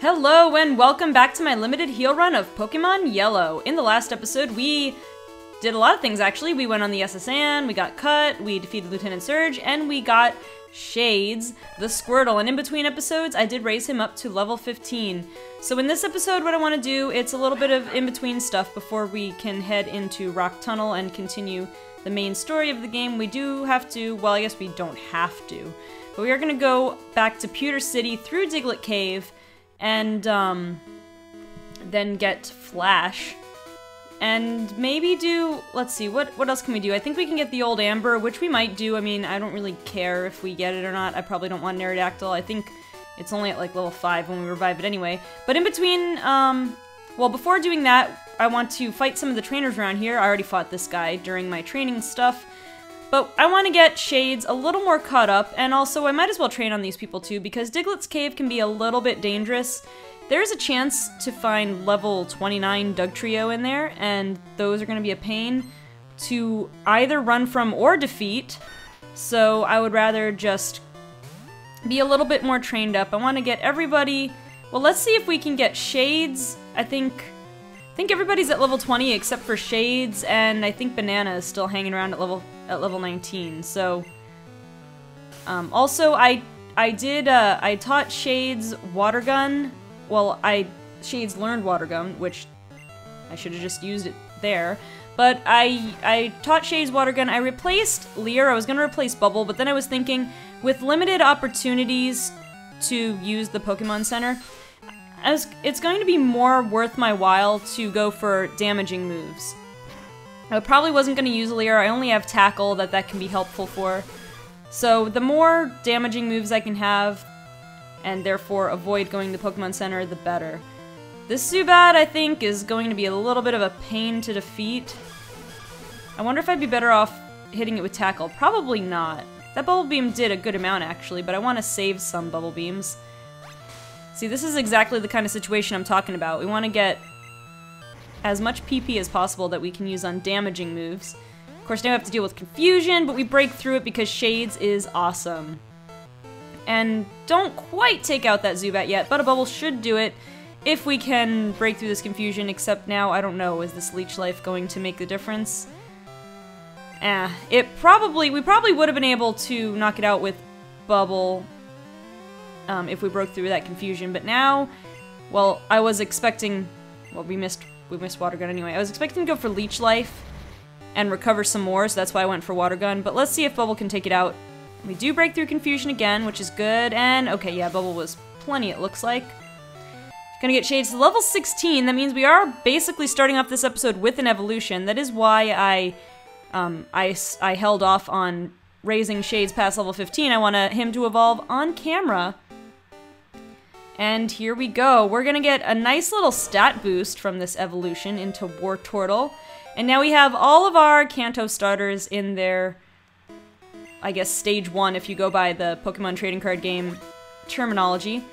Hello and welcome back to my limited heal run of Pokemon Yellow. In the last episode, we did a lot of things actually. We went on the SSN, we got cut, we defeated Lieutenant Surge, and we got Shades, the Squirtle. And in between episodes, I did raise him up to level 15. So in this episode, what I want to do, it's a little bit of in-between stuff before we can head into Rock Tunnel and continue the main story of the game. We do have to, well, I guess we don't have to, but we are going to go back to Pewter City through Diglett Cave, and then get Flash, and maybe do, let's see, what else can we do? I think we can get the old Amber, which we might do. I mean, I don't really care if we get it or not. I probably don't want Aerodactyl. I think it's only at like level 5 when we revive it anyway. But in between, well, before doing that, I want to fight some of the trainers around here. I already fought this guy during my training stuff. But I want to get Shades a little more caught up, and also I might as well train on these people too, because Diglett's Cave can be a little bit dangerous. There's a chance to find level 29 Dugtrio in there, and those are going to be a pain to either run from or defeat, so I would rather just be a little bit more trained up. I want to get everybody... Well, let's see if we can get Shades. I think everybody's at level 20 except for Shades, and I think Banana is still hanging around at level 19. So, also I taught Shades Water Gun. Well, Shades learned Water Gun, which I should have just used it there. But I taught Shades Water Gun. I replaced Leer. I was gonna replace Bubble, but then I was thinking, with limited opportunities to use the Pokemon Center, it's going to be more worth my while to go for damaging moves. I probably wasn't going to use Leer. I only have Tackle that can be helpful for. So the more damaging moves I can have, and therefore avoid going to the Pokemon Center, the better. This Zubat, I think, is going to be a little bit of a pain to defeat. I wonder if I'd be better off hitting it with Tackle. Probably not. That Bubble Beam did a good amount, actually, but I want to save some Bubble Beams. See, this is exactly the kind of situation I'm talking about. We want to get as much PP as possible that we can use on damaging moves. Of course, now we have to deal with confusion, but we break through it because Shades is awesome. And don't quite take out that Zubat yet, but a Bubble should do it if we can break through this confusion, except now, I don't know, is this Leech Life going to make the difference? We probably would have been able to knock it out with Bubble if we broke through that confusion, but now, well, I was expecting, well, we missed Water Gun anyway. I was expecting to go for Leech Life and recover some more, so that's why I went for Water Gun, but let's see if Bubble can take it out. We do break through confusion again, which is good, and okay, yeah, Bubble was plenty, it looks like. Gonna get Shades to level 16, that means we are basically starting off this episode with an evolution. That is why I held off on raising Shades past level 15. I want him to evolve on camera. And here we go. We're gonna get a nice little stat boost from this evolution into Wartortle. And now we have all of our Kanto starters in their, I guess, stage 1 if you go by the Pokemon trading card game terminology.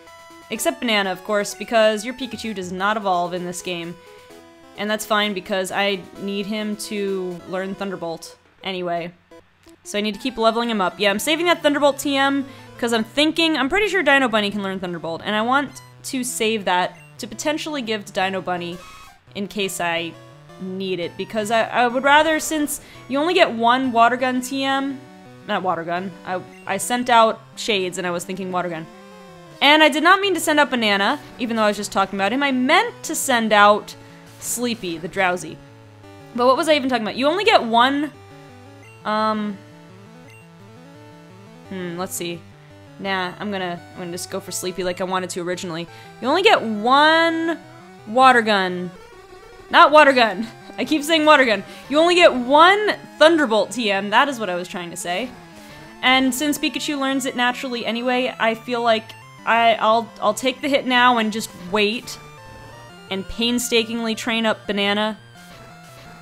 Except Banana, of course, because your Pikachu does not evolve in this game. And that's fine because I need him to learn Thunderbolt anyway. So I need to keep leveling him up. Yeah, I'm saving that Thunderbolt TM because I'm pretty sure Dino Bunny can learn Thunderbolt, and I want to save that to potentially give to Dino Bunny in case I need it, because I would rather, since you only get one Water Gun TM, not Water Gun, I sent out Shades and I was thinking Water Gun. And I did not mean to send out Banana, even though I was just talking about him. I meant to send out Sleepy, the Drowsy. But what was I even talking about? You only get one, let's see. Nah, I'm gonna just go for Sleepy like I wanted to originally. You only get one Water Gun. Not Water Gun. I keep saying Water Gun. You only get one Thunderbolt TM. That is what I was trying to say. And since Pikachu learns it naturally anyway, I feel like I'll take the hit now and just wait and painstakingly train up Banana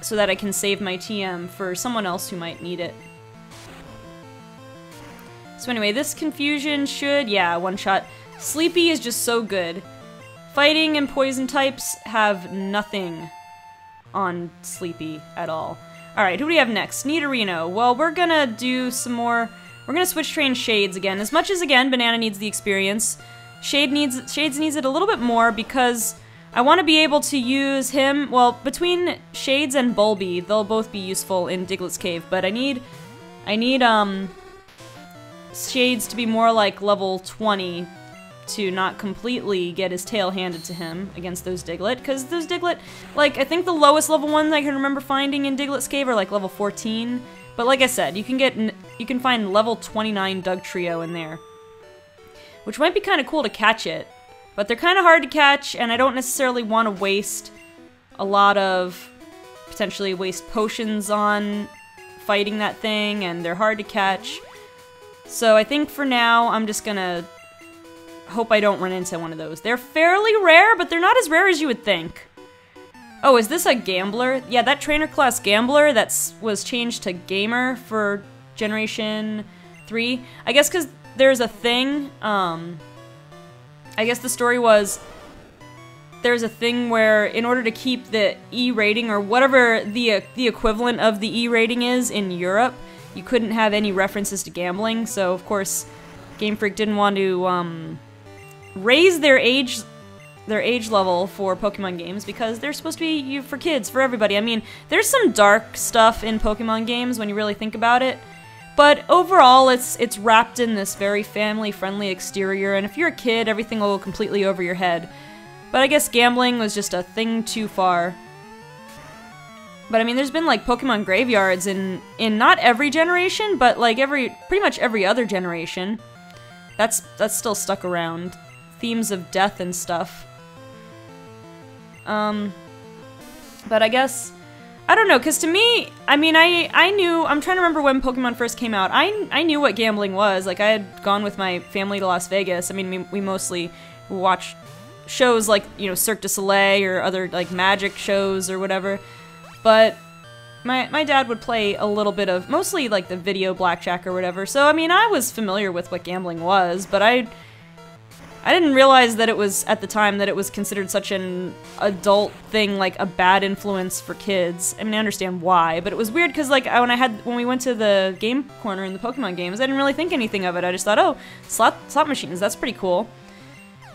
so that I can save my TM for someone else who might need it. So anyway, this confusion should, yeah, one-shot. Sleepy is just so good. Fighting and poison types have nothing on Sleepy at all. Alright, who do we have next? Nidorino. Well, we're gonna do some more... We're gonna switch train Shades again. As much as, again, Banana needs the experience, Shades needs it a little bit more because I want to be able to use him, well, between Shades and Bulby, they'll both be useful in Diglett's Cave, but I need Shades to be more like level 20 to not completely get his tail handed to him against those Diglett, because those Diglett, like, I think the lowest level ones I can remember finding in Diglett's Cave are like level 14, but like I said, you can find level 29 Dugtrio in there, which might be kind of cool to catch it, but they're kind of hard to catch, and I don't necessarily want to waste a lot of, potentially waste potions on fighting that thing, and they're hard to catch, so I think for now, I'm just gonna hope I don't run into one of those. They're fairly rare, but they're not as rare as you would think. Oh, is this a Gambler? Yeah, that trainer class Gambler was changed to Gamer for Generation 3. I guess because there's a thing, I guess the story was there's a thing where in order to keep the E rating, or whatever the equivalent of the E rating is in Europe, you couldn't have any references to gambling, so of course Game Freak didn't want to raise their age level for Pokemon games because they're supposed to be for kids, for everybody. I mean, there's some dark stuff in Pokemon games when you really think about it, but overall it's wrapped in this very family-friendly exterior, and if you're a kid, everything will go completely over your head. But I guess gambling was just a thing too far. But I mean, there's been like Pokemon graveyards in not every generation, but like pretty much every other generation. That's still stuck around. Themes of death and stuff. But I guess, I don't know, because to me, I mean, I knew, I'm trying to remember when Pokemon first came out. I knew what gambling was. Like, I had gone with my family to Las Vegas. I mean, we mostly watched shows like, you know, Cirque du Soleil or other, like, magic shows or whatever. But my dad would play a little bit of, mostly, like, the video blackjack or whatever. So, I mean, I was familiar with what gambling was, but I didn't realize that it was, at the time, that it was considered such an adult thing, like a bad influence for kids. I mean, I understand why, but it was weird because, like, when we went to the game corner in the Pokemon games, I didn't really think anything of it. I just thought, oh, slot machines, that's pretty cool.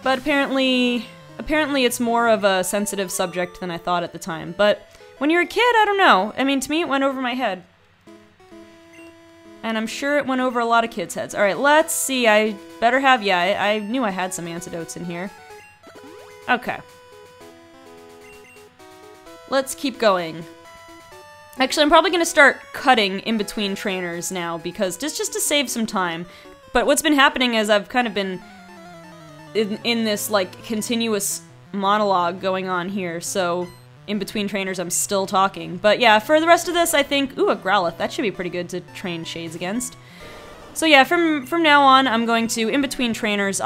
But apparently it's more of a sensitive subject than I thought at the time. But when you're a kid, I don't know. I mean, to me, it went over my head. And I'm sure it went over a lot of kids' heads. Alright, let's see. I better have... Yeah, I knew I had some antidotes in here. Okay. Let's keep going. Actually, I'm probably going to start cutting in between trainers now, because just to save some time. But what's been happening is I've kind of been in this, like, continuous monologue going on here, so... in between trainers, I'm still talking. But yeah, for the rest of this, I think... Ooh, a Growlithe. That should be pretty good to train Shades against. So yeah, from now on, I'm going to, in between trainers,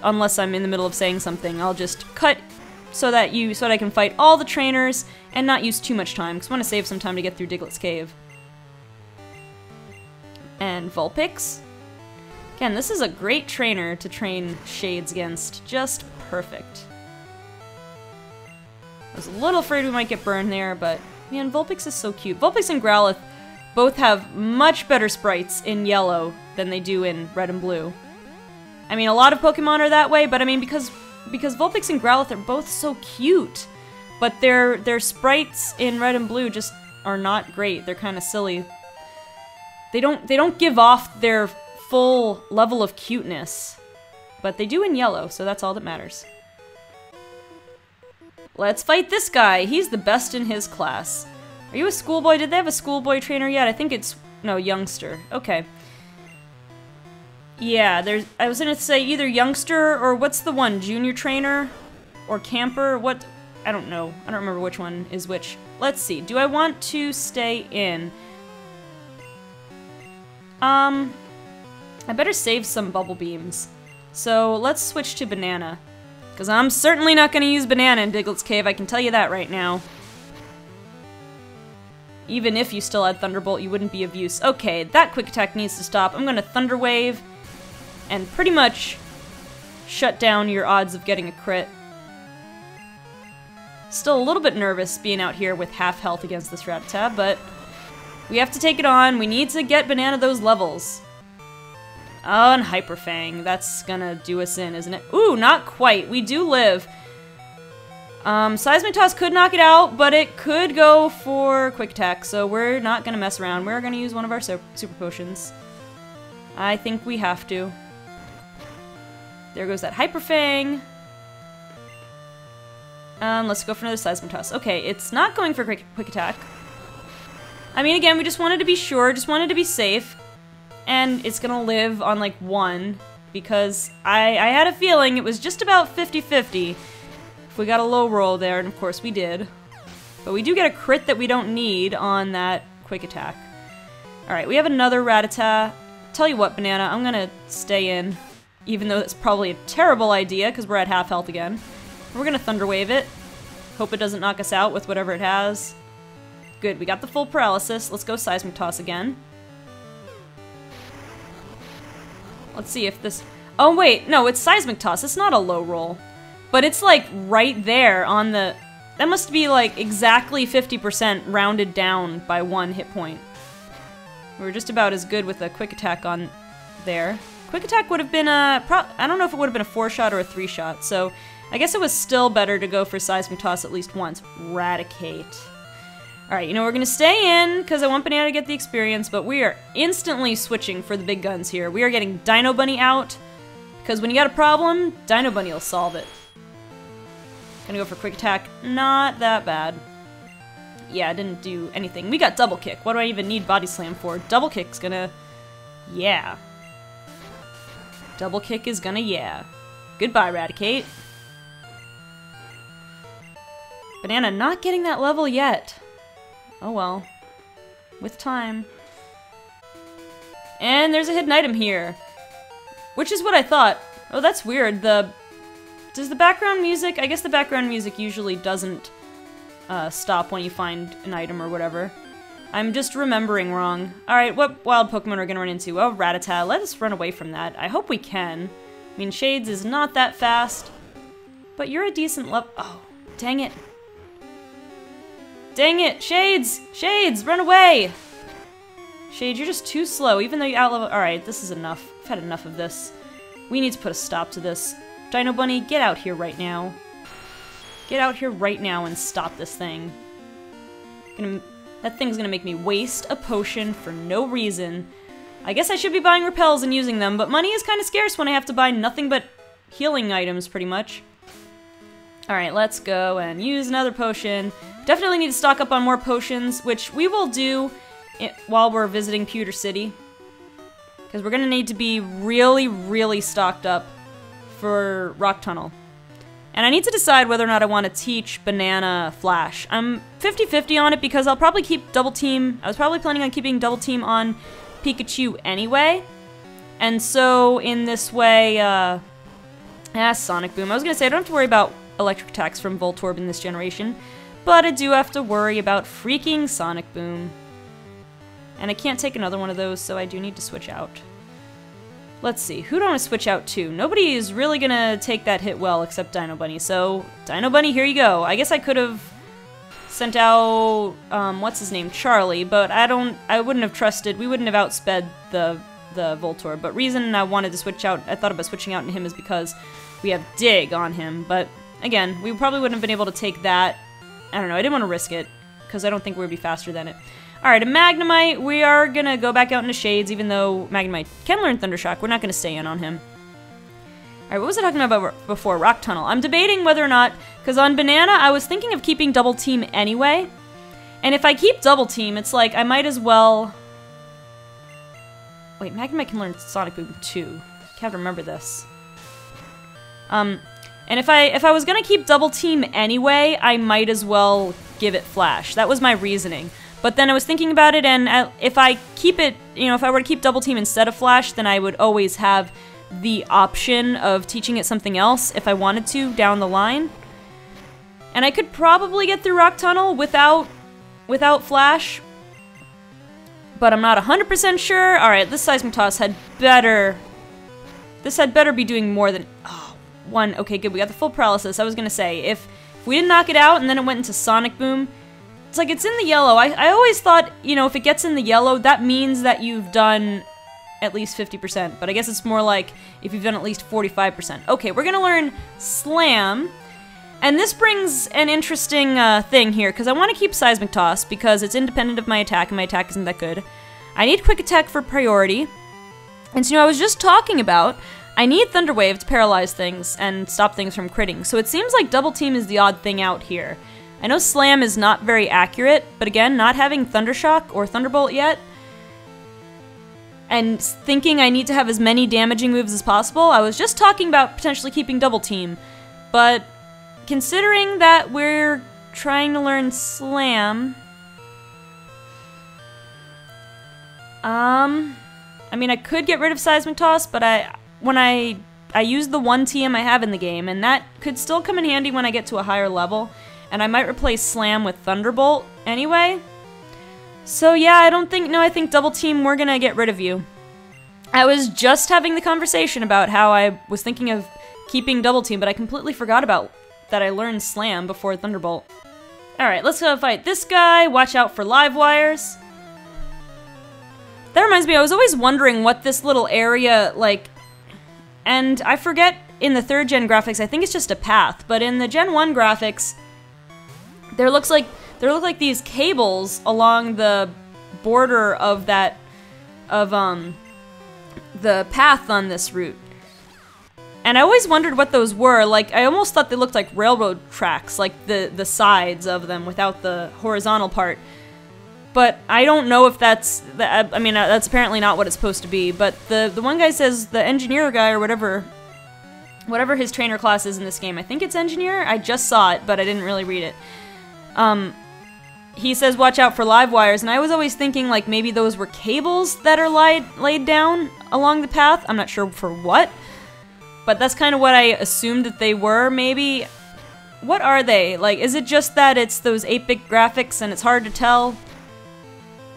unless I'm in the middle of saying something, I'll just cut so that I can fight all the trainers and not use too much time, because I want to save some time to get through Diglett's Cave. And Vulpix. Again, this is a great trainer to train Shades against. Just perfect. I was a little afraid we might get burned there, but man, Vulpix is so cute. Vulpix and Growlithe both have much better sprites in yellow than they do in red and blue. I mean, a lot of Pokemon are that way, but I mean, because Vulpix and Growlithe are both so cute, but their sprites in red and blue just are not great. They're kind of silly. They don't give off their full level of cuteness, but they do in yellow, so that's all that matters. Let's fight this guy. He's the best in his class. Are you a schoolboy? Did they have a schoolboy trainer yet? I think it's... no, youngster. Okay. Yeah, I was gonna say either youngster or what's the one? Junior trainer? Or camper? What? I don't know. I don't remember which one is which. Let's see. Do I want to stay in? I better save some bubble beams. So let's switch to Banana. Because I'm certainly not going to use Banana in Diglett's Cave, I can tell you that right now. Even if you still had Thunderbolt, you wouldn't be of use. Okay, that quick attack needs to stop. I'm going to Thunder Wave and pretty much shut down your odds of getting a crit. Still a little bit nervous being out here with half health against this Rattata, but we have to take it on. We need to get Banana those levels. Oh, and Hyper Fang. That's gonna do us in, isn't it? Ooh, not quite. We do live. Seismic Toss could knock it out, but it could go for Quick Attack, so we're not gonna mess around. We're gonna use one of our Super Potions. I think we have to. There goes that Hyper Fang. Let's go for another Seismic Toss. Okay, it's not going for Quick Attack. I mean, again, we just wanted to be sure, just wanted to be safe. And it's gonna live on, like, 1, because I had a feeling it was just about 50-50 if we got a low roll there, and of course we did. But we do get a crit that we don't need on that Quick Attack. Alright, we have another Rattata. Tell you what, Banana, I'm gonna stay in, even though that's probably a terrible idea, because we're at half health again. We're gonna Thunder Wave it. Hope it doesn't knock us out with whatever it has. Good, we got the full paralysis. Let's go Seismic Toss again. Let's see if this... Oh wait, no, it's Seismic Toss. It's not a low roll. But it's like right there on the... That must be like exactly 50% rounded down by 1 hit point. We're just about as good with a Quick Attack on there. Quick Attack would have been a... I don't know if it would have been a 4-shot or a 3-shot, so I guess it was still better to go for Seismic Toss at least once. Eradicate. Alright, you know, we're gonna stay in, because I want Banana to get the experience, but we are instantly switching for the big guns here. We are getting Dino Bunny out, because when you got a problem, Dino Bunny will solve it. Gonna go for Quick Attack. Not that bad. Yeah, didn't do anything. We got Double Kick. What do I even need Body Slam for? Double Kick's gonna... Yeah. Double Kick is gonna yeah. Goodbye, Eradicate. Banana not getting that level yet. Oh well. With time. And there's a hidden item here. Which is what I thought. Oh, that's weird. Does the background music... I guess the background music usually doesn't stop when you find an item or whatever. I'm just remembering wrong. Alright, what wild Pokemon are we gonna run into? Oh, Rattata. Let us run away from that. I hope we can. I mean, Shades is not that fast. But you're a decent level... Oh, dang it. Dang it! Shades! Shades! Run away! Shades, you're just too slow, even though you outlevel- Alright, this is enough. I've had enough of this. We need to put a stop to this. Dino Bunny, get out here right now. Get out here right now and stop this thing. That thing's gonna make me waste a potion for no reason. I guess I should be buying repels and using them, but money is kind of scarce when I have to buy nothing but healing items, pretty much. Alright, let's go and use another potion. Definitely need to stock up on more potions, which we will do while we're visiting Pewter City. Because we're going to need to be really, really stocked up for Rock Tunnel. And I need to decide whether or not I want to teach Banana Flash. I'm 50-50 on it because I'll probably keep Double Team. I was probably planning on keeping Double Team on Pikachu anyway. And so, in this way, Sonic Boom. I was going to say, I don't have to worry about electric attacks from Voltorb in this generation. But I do have to worry about freaking Sonic Boom. And I can't take another one of those, so I do need to switch out. Let's see, who do I want to switch out to? Nobody is really gonna take that hit well except Dino Bunny, so Dino Bunny, here you go. I guess I could have sent out, what's his name, Charlie, but I wouldn't have trusted, we wouldn't have outsped the Voltorb. But reason I wanted to switch out, I thought about switching out to him is because we have Dig on him, but again, we probably wouldn't have been able to take that. I don't know, I didn't want to risk it, because I don't think we would be faster than it. Alright, a Magnemite, we are gonna go back out into Shades, even though Magnemite can learn Thundershock, we're not gonna stay in on him. Alright, what was I talking about before? Rock Tunnel. I'm debating whether or not, because on Banana, I was thinking of keeping Double Team anyway, and if I keep Double Team, it's like, I might as well... Wait, Magnemite can learn Sonic Boom too. I can't remember this. And if I was gonna keep Double Team anyway, I might as well give it Flash. That was my reasoning. But then I was thinking about it, and if I keep it, you know, if I were to keep Double Team instead of Flash, then I would always have the option of teaching it something else if I wanted to down the line. And I could probably get through Rock Tunnel without Flash, but I'm not 100% sure. Alright, this Seismic Toss had better... This had better be doing more than... Oh, 1. Okay, good. We got the full paralysis. I was gonna say, if we didn't knock it out and then it went into Sonic Boom... It's like, it's in the yellow. I always thought, you know, if it gets in the yellow, that means that you've done at least 50%, but I guess it's more like if you've done at least 45%. Okay, we're gonna learn Slam, and this brings an interesting thing here, because I want to keep Seismic Toss, because it's independent of my attack, and my attack isn't that good. I need Quick Attack for priority, and so, you know, I was just talking about, I need Thunder Wave to paralyze things and stop things from critting, so it seems like Double Team is the odd thing out here. I know Slam is not very accurate, but again, not having Thundershock or Thunderbolt yet, and thinking I need to have as many damaging moves as possible, I was just talking about potentially keeping Double Team, but considering that we're trying to learn Slam, I mean, I could get rid of Seismic Toss, but when I use the one TM I have in the game, and that could still come in handy when I get to a higher level, and I might replace Slam with Thunderbolt anyway. So yeah, I think Double Team, we're gonna get rid of you. I was just having the conversation about how I was thinking of keeping Double Team, but I completely forgot about that I learned Slam before Thunderbolt. Alright, let's go fight this guy. Watch out for live wires. That reminds me, I was always wondering what this little area, like, and I forget in the 3rd gen graphics, I think it's just a path, but in the Gen 1 graphics, there look like these cables along the border of the path on this route. And I always wondered what those were. Like, I almost thought they looked like railroad tracks, like the sides of them without the horizontal part. But I don't know if that's, I mean, that's apparently not what it's supposed to be. But the one guy says, the engineer guy or whatever his trainer class is in this game, I think it's engineer? I just saw it, but I didn't really read it. He says watch out for live wires, and I was always thinking like maybe those were cables that are laid down along the path. I'm not sure for what, but that's kind of what I assumed that they were, maybe. What are they? Like, is it just that it's those 8-bit graphics and it's hard to tell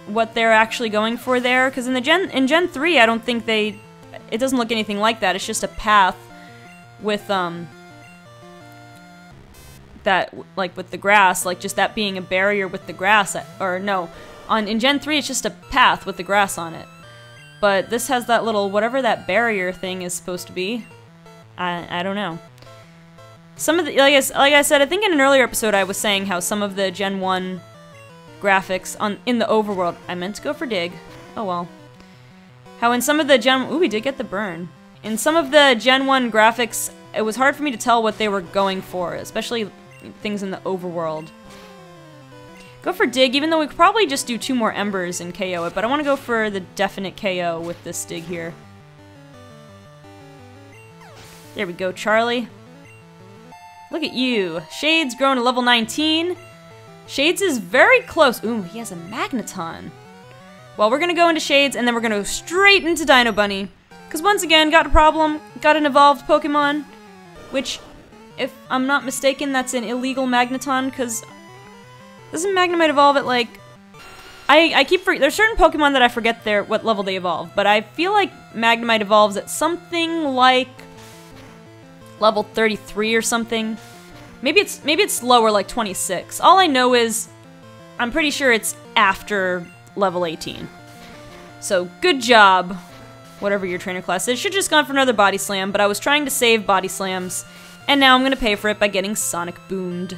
what they're actually going for there? Because in Gen 3, I don't think it doesn't look anything like that. It's just a path with, that, like, with the grass, like, just that being a barrier with the grass, or no, in Gen 3, it's just a path with the grass on it. But this has that little, whatever that barrier thing is supposed to be. I don't know. Some of the, like I said, I think in an earlier episode I was saying how some of the Gen 1 graphics in the overworld, I meant to go for dig, oh well. How in some of the ooh, we did get the burn. In some of the Gen 1 graphics, it was hard for me to tell what they were going for, especially things in the overworld. Go for dig, even though we could probably just do 2 more embers and KO it, but I want to go for the definite KO with this dig here. There we go, Charlie. Look at you. Shades grown to level 19. Shades is very close. Ooh, he has a Magneton. Well, we're gonna go into Shades, and then we're gonna go straight into Dino Bunny. Because once again, got a problem, got an evolved Pokemon, which, if I'm not mistaken, that's an illegal Magneton, because doesn't Magnemite evolve at, like... I keep there's certain Pokemon that I forget what level they evolve, but I feel like Magnemite evolves at something like level 33 or something. Maybe it's lower, like 26. All I know is I'm pretty sure it's after level 18. So good job, whatever your trainer class is. Should've just gone for another Body Slam, but I was trying to save Body Slams, and now I'm gonna pay for it by getting Sonic Boomed.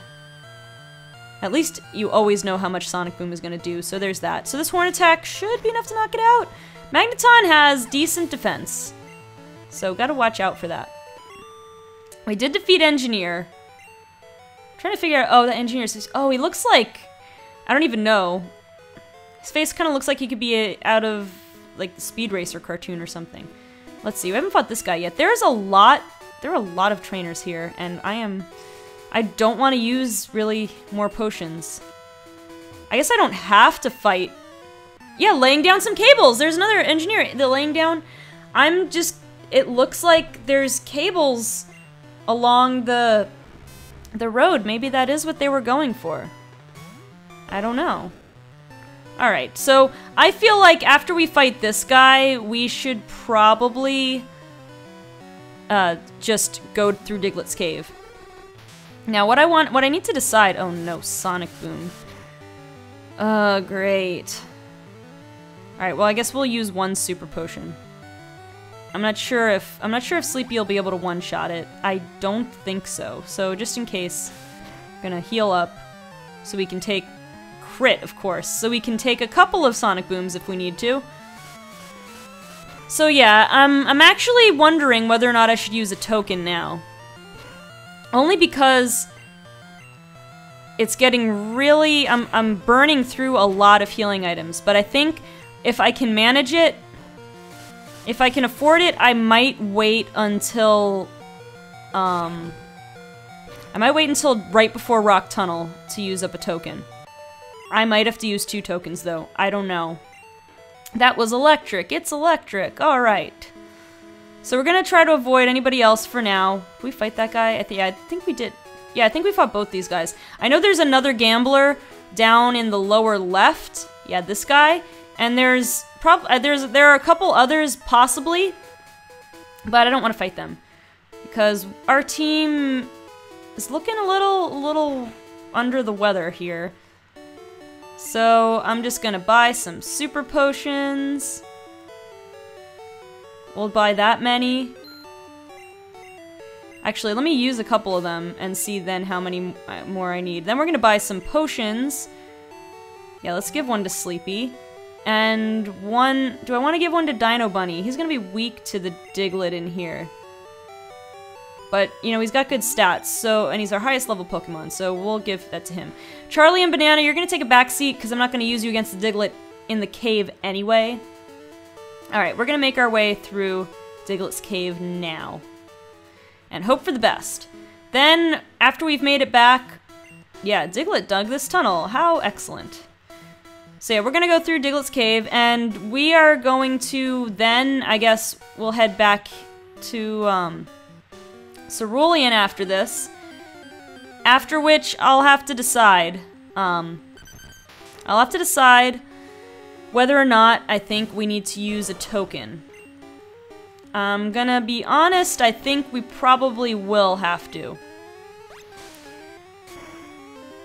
At least you always know how much Sonic Boom is gonna do, so there's that. So this Horn Attack should be enough to knock it out. Magneton has decent defense, so gotta watch out for that. We did defeat Engineer. I'm trying to figure out, oh, the Engineer, oh, he looks like, I don't even know. His face kind of looks like he could be out of, like, the Speed Racer cartoon or something. Let's see, we haven't fought this guy yet. There are a lot of trainers here, and I don't want to use, really, more potions. I guess I don't have to fight. Yeah, laying down some cables! There's another Engineer. The laying down, it looks like there's cables along the road. Maybe that is what they were going for. I don't know. Alright, so I feel like after we fight this guy, we should probably just go through Diglett's Cave. Now, what I need to decide... Oh no, Sonic Boom. Great. Alright, well I guess we'll use one Super Potion. I'm not sure if Sleepy will be able to one-shot it. I don't think so. So just in case, I'm gonna heal up so we can take crit, of course. So we can take a couple of Sonic Booms if we need to. So yeah, I'm actually wondering whether or not I should use a token now. Only because it's getting really... I'm burning through a lot of healing items, but I think if I can manage it, if I can afford it, I might wait until... I might wait until right before Rock Tunnel to use up a token. I might have to use 2 tokens, though. I don't know. That was electric. It's electric. Alright. So we're gonna try to avoid anybody else for now. Did we fight that guy? I think we did. Yeah, I think we fought both these guys. I know there's another gambler down in the lower left. Yeah, this guy. And there are a couple others, possibly. But I don't want to fight them. Because our team is looking a little under the weather here. So I'm just gonna buy some super potions. We'll buy that many. Actually, let me use a couple of them and see then how many more I need. Then we're gonna buy some potions. Yeah, let's give one to Sleepy. And one... Do I want to give one to Dino Bunny? He's gonna be weak to the Diglett in here. But, you know, he's got good stats, so... And he's our highest level Pokemon, so we'll give that to him. Charlie and Banana, you're gonna take a back seat, because I'm not gonna use you against the Diglett in the cave anyway. Alright, we're gonna make our way through Diglett's cave now. And hope for the best. Then, after we've made it back... Yeah, Diglett dug this tunnel. How excellent. So yeah, we're gonna go through Diglett's cave, and we are going to then, I guess, we'll head back to, Cerulean after this. After which, I'll have to decide. I'll have to decide whether or not I think we need to use a token. I'm gonna be honest, I think we probably will have to.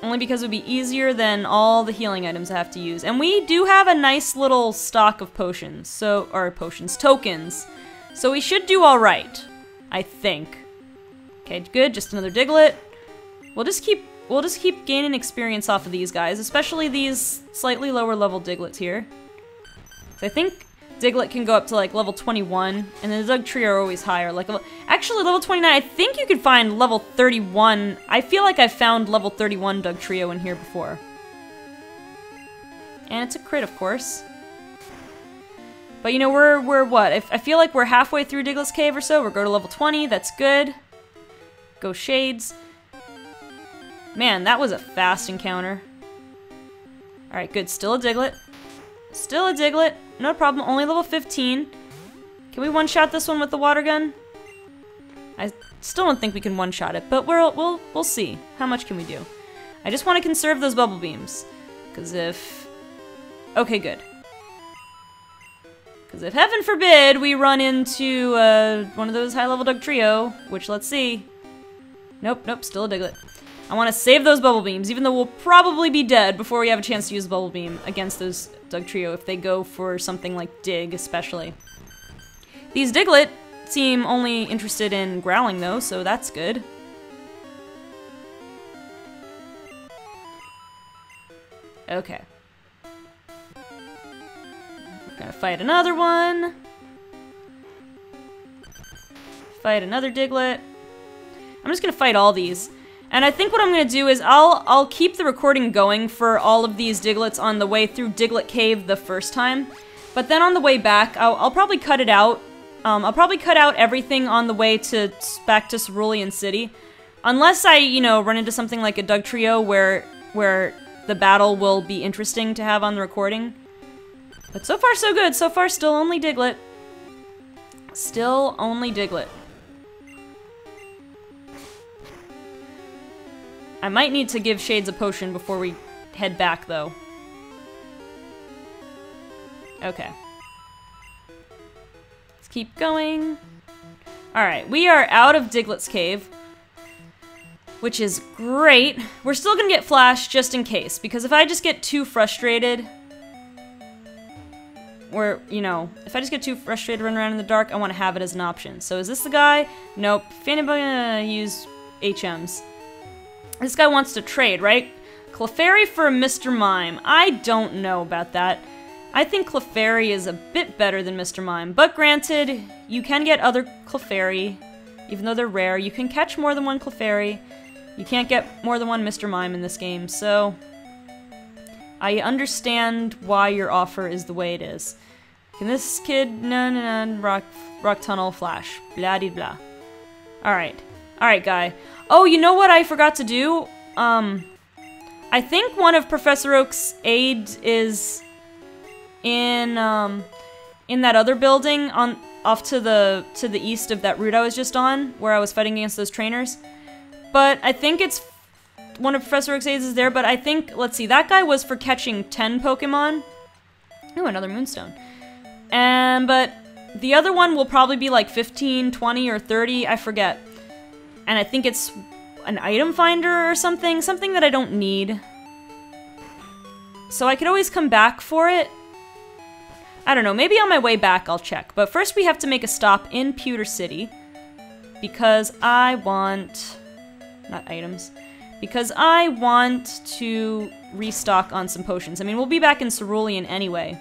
Only because it would be easier than all the healing items I have to use. And we do have a nice little stock of potions, tokens. So we should do alright, I think. Okay, good, just another Diglett. We'll just keep gaining experience off of these guys, especially these slightly lower level Digletts here. So I think Diglett can go up to like level 21, and then the Dugtrio are always higher. Like actually, level 29. I think you could find level 31. I feel like I found level 31 Dugtrio in here before. And it's a crit, of course. But you know, we're what? I feel like we're halfway through Diglett's cave or so. We're going to level 20. That's good. Go Shades. Man, that was a fast encounter. Alright, good. Still a Diglett. Still a Diglett. No problem. Only level 15. Can we one-shot this one with the water gun? I still don't think we can one-shot it, but we'll see. How much can we do? I just want to conserve those bubble beams. Because if... Okay, good. Because if, heaven forbid, we run into one of those high-level Dugtrio, which, let's see. Nope, still a Diglett. I want to save those bubble beams, even though we'll probably be dead before we have a chance to use the bubble beam against those Dugtrio if they go for something like Dig, especially. These Diglett seem only interested in growling, though, so that's good. Okay. We're gonna fight another one. Fight another Diglett. I'm just gonna fight all these. And I think what I'm gonna do is I'll keep the recording going for all of these Digletts on the way through Diglett Cave the first time. But then on the way back, I'll probably cut it out. I'll probably cut out everything on the way back to Cerulean City. Unless I, you know, run into something like a Dugtrio where the battle will be interesting to have on the recording. But so far so good. So far still only Diglett. Still only Diglett. I might need to give Shades a potion before we head back, though. Okay. Let's keep going. Alright, we are out of Diglett's cave, which is great. We're still gonna get Flash just in case, because if I just get too frustrated... where, you know, if I just get too frustrated running around in the dark, I want to have it as an option. So is this the guy? Nope. If anybody gonna use HMs. This guy wants to trade, right? Clefairy for Mr. Mime. I don't know about that. I think Clefairy is a bit better than Mr. Mime, but granted, you can get other Clefairy, even though they're rare. You can catch more than one Clefairy. You can't get more than one Mr. Mime in this game, so I understand why your offer is the way it is. Can this kid... No, rock tunnel, flash. Blah-de-blah. Alright. Alright, guy. Oh, you know what I forgot to do? I think one of Professor Oak's aides is in that other building off to the east of that route I was just on, where I was fighting against those trainers. But I think it's one of Professor Oak's aides is there, but I think, let's see, that guy was for catching 10 Pokemon. Ooh, another Moonstone. But the other one will probably be like 15, 20, or 30, I forget. And I think it's an item finder or something that I don't need. So I could always come back for it. I don't know, maybe on my way back I'll check. But first we have to make a stop in Pewter City. Because I want... not items. Because I want to restock on some potions. I mean, we'll be back in Cerulean anyway.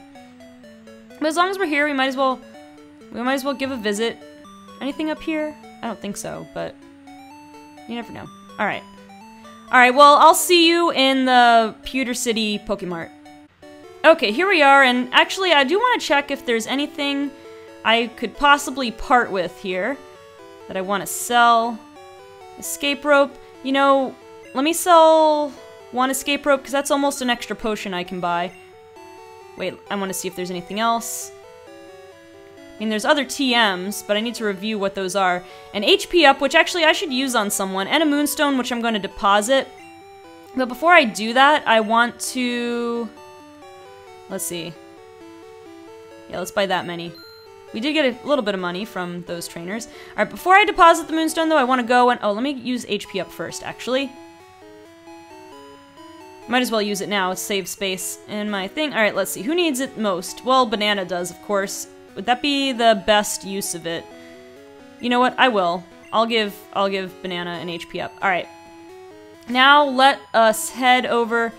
But as long as we're here, we might as well give a visit. Anything up here? I don't think so, but you never know. Alright. Alright, well, I'll see you in the Pewter City Pokemart. Okay, here we are, and actually I do want to check if there's anything I could possibly part with here that I want to sell. Escape rope. You know, let me sell one escape rope, because that's almost an extra potion I can buy. Wait, I want to see if there's anything else. I mean, there's other TMs, but I need to review what those are. An HP up, which actually I should use on someone, and a Moonstone, which I'm going to deposit. But before I do that, I want to... let's see. Yeah, let's buy that many. We did get a little bit of money from those trainers. Alright, before I deposit the Moonstone, though, I want to go and... oh, let me use HP up first, actually. Might as well use it now. Save space in my thing. Alright, let's see. Who needs it most? Well, Banana does, of course. Would that be the best use of it? You know what? I will. I'll give Banana an HP up. Alright. Now let us head over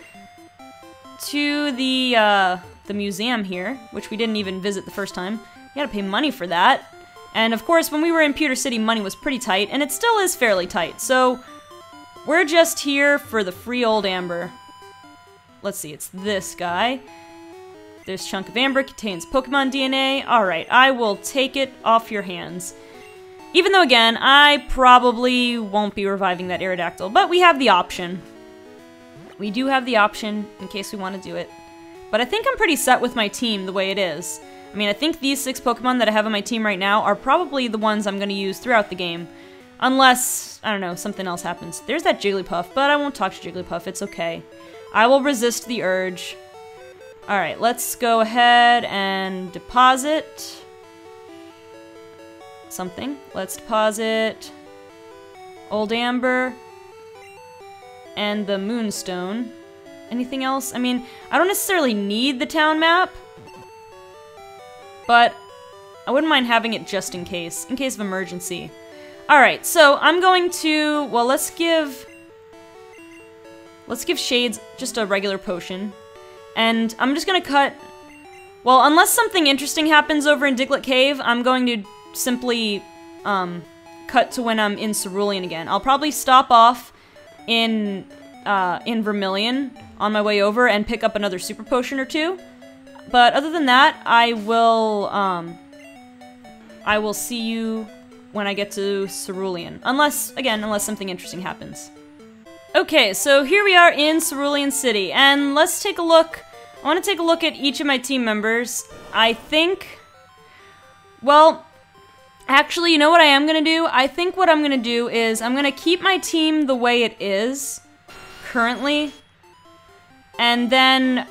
to the museum here, which we didn't even visit the first time. You gotta pay money for that. And of course, when we were in Pewter City, money was pretty tight, and it still is fairly tight. So, we're just here for the free old amber. Let's see, it's this guy. This chunk of amber contains Pokemon DNA. Alright, I will take it off your hands. Even though, again, I probably won't be reviving that Aerodactyl, but we have the option. We do have the option, in case we want to do it. But I think I'm pretty set with my team the way it is. I mean, I think these 6 Pokemon that I have on my team right now are probably the ones I'm going to use throughout the game. Unless, I don't know, something else happens. There's that Jigglypuff, but I won't talk to Jigglypuff, it's okay. I will resist the urge. Alright, let's go ahead and deposit something. Let's deposit Old Amber and the Moonstone. Anything else? I mean, I don't necessarily need the town map, but I wouldn't mind having it just in case of emergency. Alright, so I'm going to, well, let's give Shades just a regular potion. And I'm just gonna cut, well, unless something interesting happens over in Diglett Cave, I'm going to simply cut to when I'm in Cerulean again. I'll probably stop off in Vermilion on my way over and pick up another super potion or two. But other than that, I will see you when I get to Cerulean. Unless something interesting happens. Okay, so here we are in Cerulean City, and let's take a look. I want to take a look at each of my team members. I think, well, actually, you know what I am going to do? I think what I'm going to do is I'm going to keep my team the way it is currently, and then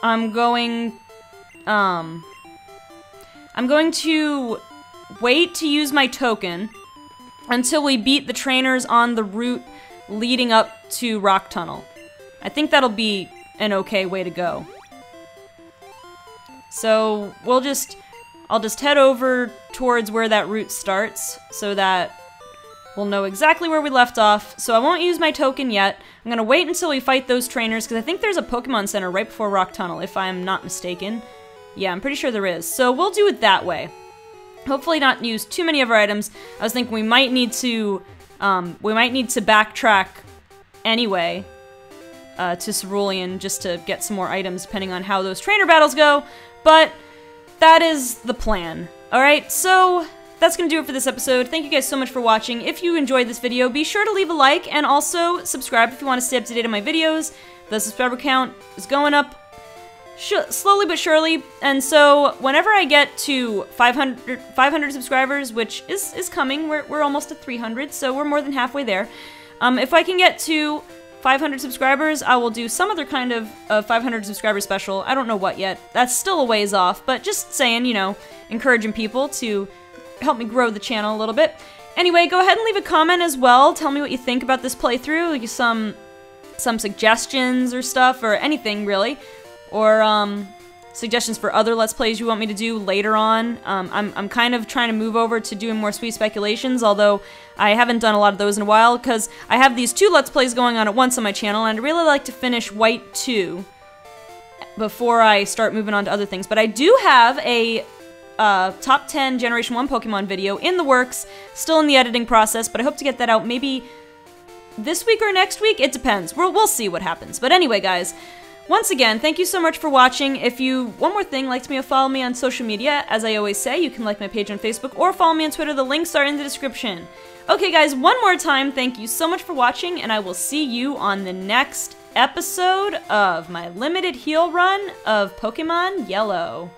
I'm going to wait to use my token until we beat the trainers on the route leading up to Rock Tunnel. I think that'll be an okay way to go. So I'll just head over towards where that route starts so that we'll know exactly where we left off. So I won't use my token yet. I'm gonna wait until we fight those trainers, because I think there's a Pokemon Center right before Rock Tunnel, if I'm not mistaken. Yeah, I'm pretty sure there is. So we'll do it that way. Hopefully not use too many of our items. I was thinking we might need to backtrack anyway to Cerulean just to get some more items depending on how those trainer battles go, but that is the plan. Alright, so that's gonna do it for this episode. Thank you guys so much for watching. If you enjoyed this video, be sure to leave a like and also subscribe if you want to stay up to date on my videos. The subscriber count is going up slowly but surely, and so whenever I get to 500 subscribers, which is coming, we're almost at 300, so we're more than halfway there. If I can get to 500 subscribers, I will do some other kind of 500 subscriber special. I don't know what yet. That's still a ways off, but just saying, you know, encouraging people to help me grow the channel a little bit. Anyway, go ahead and leave a comment as well. Tell me what you think about this playthrough, like some suggestions or stuff, or anything really, or suggestions for other Let's Plays you want me to do later on. I'm kind of trying to move over to doing more Sweet Speculations, although I haven't done a lot of those in a while, because I have these 2 Let's Plays going on at once on my channel, and I'd really like to finish White 2 before I start moving on to other things. But I do have a top 10 Generation 1 Pokemon video in the works, still in the editing process, but I hope to get that out maybe this week or next week. It depends. We'll see what happens. But anyway, guys, once again, thank you so much for watching. If you, one more thing, like me or follow me on social media, as I always say, you can like my page on Facebook or follow me on Twitter. The links are in the description. Okay, guys, one more time, thank you so much for watching, and I will see you on the next episode of my limited heal run of Pokemon Yellow.